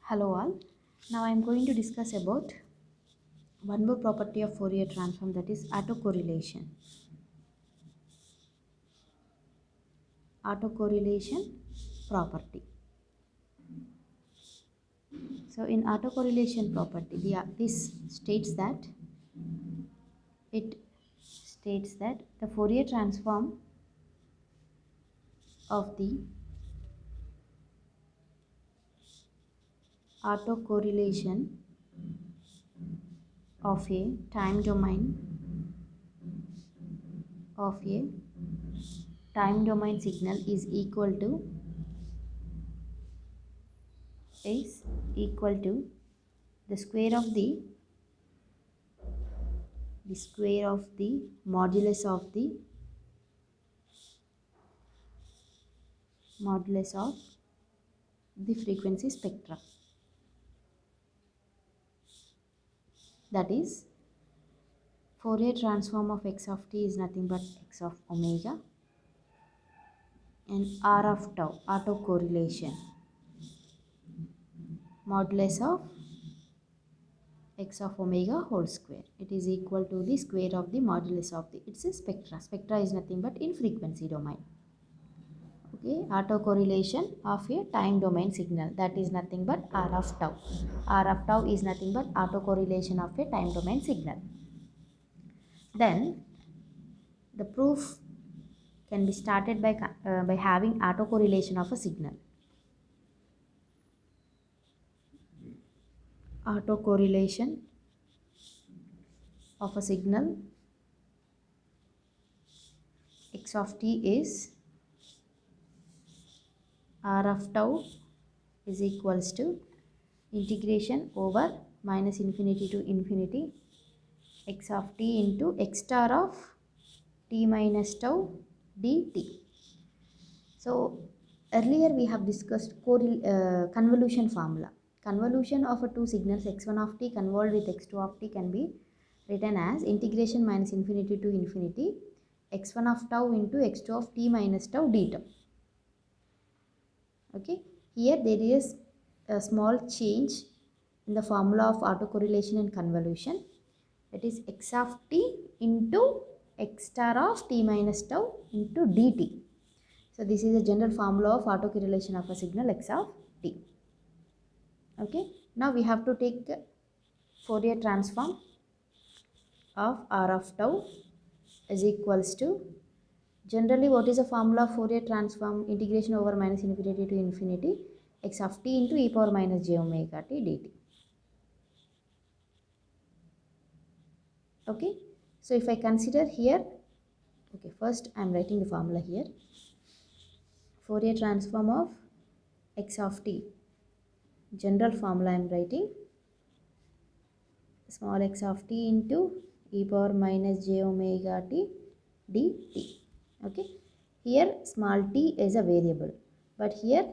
Hello all. Now I am going to discuss about one more property of Fourier transform, that is autocorrelation. Autocorrelation property. So in autocorrelation property, this states that it states that the Fourier transform of the autocorrelation of a time domain signal is equal to the square of the modulus of the frequency spectra. That is, Fourier transform of x of t is nothing but x of omega, and r of tau, autocorrelation, modulus of x of omega whole square. It is equal to the square of the modulus of the, it's a spectra. Spectra is nothing but in frequency domain. Okay, autocorrelation of a time domain signal, that is nothing but r of tau. R of tau is nothing but autocorrelation of a time domain signal. Then the proof can be started by having autocorrelation of a signal. Autocorrelation of a signal x of t is r of tau is equals to integration over minus infinity to infinity x of t into x star of t minus tau dt. So earlier we have discussed convolution formula. Convolution of two signals x1 of t convolved with x2 of t can be written as integration minus infinity to infinity x1 of tau into x2 of t minus tau d tau. Okay, here there is a small change in the formula of autocorrelation and convolution, that is x of t into x star of t minus tau into dt. So this is a general formula of autocorrelation of a signal x of t. Okay, now we have to take Fourier transform of r of tau is equals to, generally what is the formula of Fourier transform? Integration over minus infinity to infinity x of t into e power minus j omega t dt. Okay, so if I consider here, okay, first I am writing the formula here. Fourier transform of x of t, general formula I am writing, small x of t into e power minus j omega t dt. Okay, here small t is a variable, but here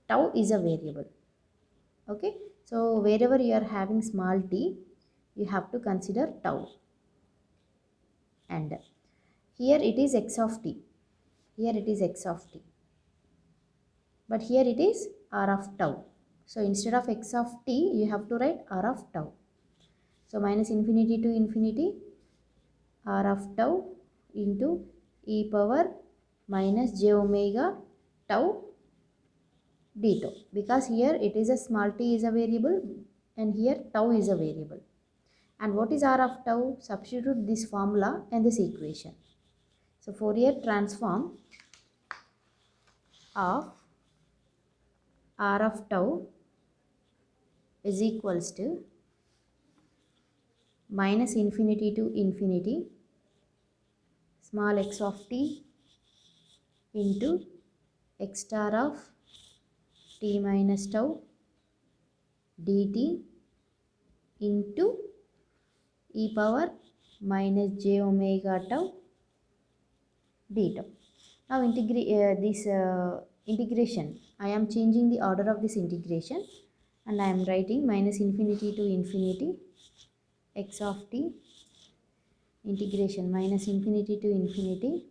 tau is a variable. Okay, so wherever you are having small t, you have to consider tau, and here it is x of t, here it is x of t, but here it is r of tau. So instead of x of t, you have to write r of tau. So minus infinity to infinity r of tau into e power minus j omega tau d tau, because here it is a small t is a variable and here tau is a variable. And what is r of tau? Substitute this formula and this equation. So Fourier transform of r of tau is equals to minus infinity to infinity small x of t into x star of t minus tau dt into e power minus j omega tau d tau. Now this integration, I am changing the order of this integration and I am writing minus infinity to infinity x of t integration minus infinity to infinity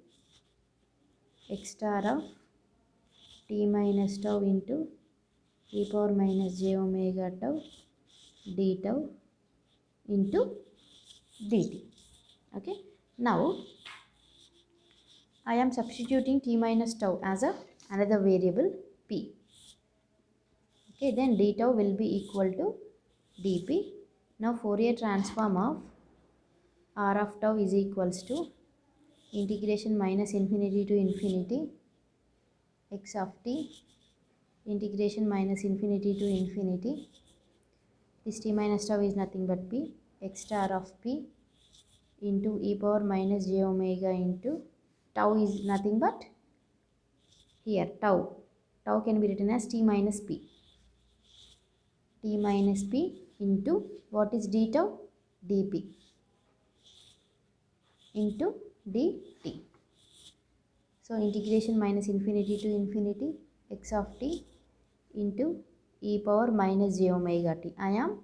x star of t minus tau into e power minus j omega tau d tau into dt. Okay, now I am substituting t minus tau as another variable p. Okay, then d tau will be equal to dp. Now Fourier transform of r of tau is equals to integration minus infinity to infinity x of t integration minus infinity to infinity. This t minus tau is nothing but p x star of p into e power minus j omega into tau is nothing but here tau can be written as t minus p into what is d tau dp into dt. So integration minus infinity to infinity x of t into e power minus j omega t. I am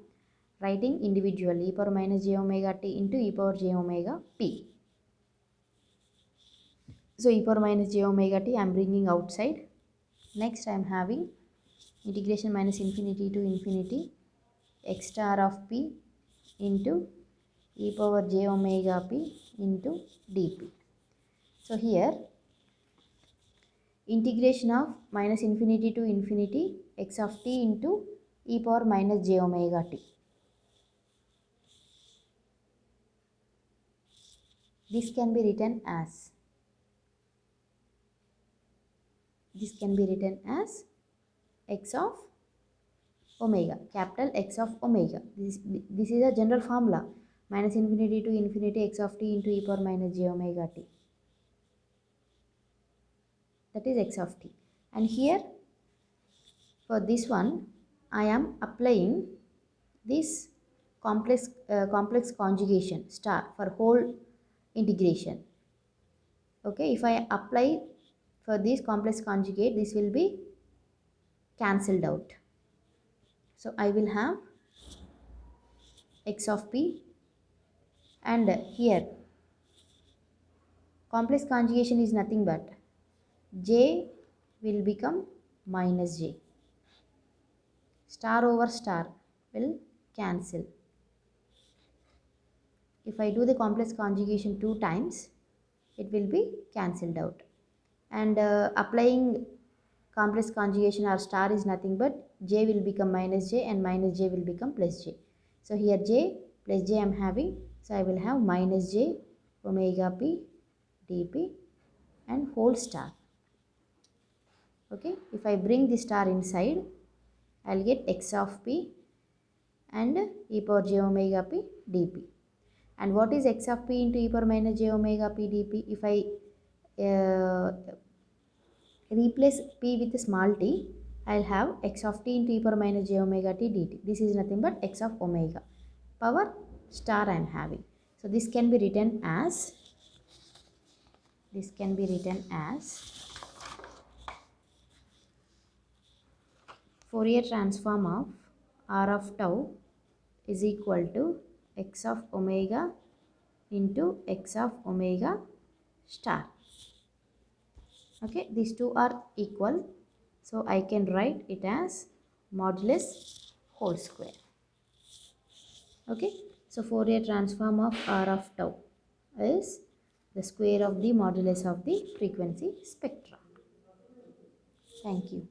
writing individually e power minus j omega t into e power j omega p. So e power minus j omega t I am bringing outside. Next I am having integration minus infinity to infinity x star of p into e power j omega p into dp. So here integration of minus infinity to infinity x of t into e power minus j omega t. This can be written as x of omega, capital X of omega. This is a general formula, minus infinity to infinity x of t into e power minus j omega t. That is x of t. And here for this one I am applying this complex conjugation star for whole integration. Okay, if I apply for this complex conjugate, this will be cancelled out. So I will have x of p, and here complex conjugation is nothing but j will become minus j, star over star will cancel. If I do the complex conjugation 2 times, it will be cancelled out. And applying complex conjugation or star is nothing but j will become minus j and minus j will become plus j. So here j plus j I am having, so I will have minus j omega p dp and whole star. Okay, if I bring the star inside, I'll get x of p and e power j omega p dp. And what is x of p into e power minus j omega p dp? If I replace p with small t, I'll have x of t into e power minus j omega t dt. This is nothing but x of omega power star I am having. So this can be written as Fourier transform of r of tau is equal to x of omega into x of omega star. Okay, these two are equal, so I can write it as modulus whole square. Okay, so Fourier transform of r of tau is the square of the modulus of the frequency spectrum. Thank you.